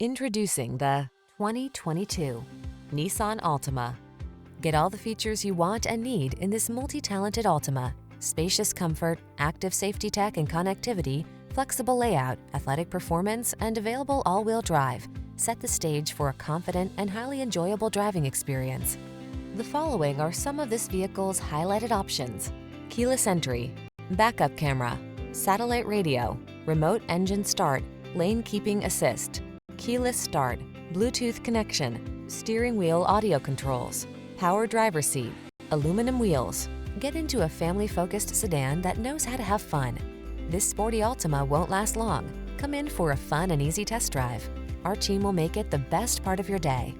Introducing the 2022 Nissan Altima. Get all the features you want and need in this multi-talented Altima. Spacious comfort, active safety tech and connectivity, flexible layout, athletic performance, and available all-wheel drive set the stage for a confident and highly enjoyable driving experience. The following are some of this vehicle's highlighted options: keyless entry, backup camera, satellite radio, remote engine start, lane keeping assist, keyless start, Bluetooth connection, steering wheel audio controls, power driver seat, aluminum wheels. Get into a family-focused sedan that knows how to have fun. This sporty Altima won't last long. Come in for a fun and easy test drive. Our team will make it the best part of your day.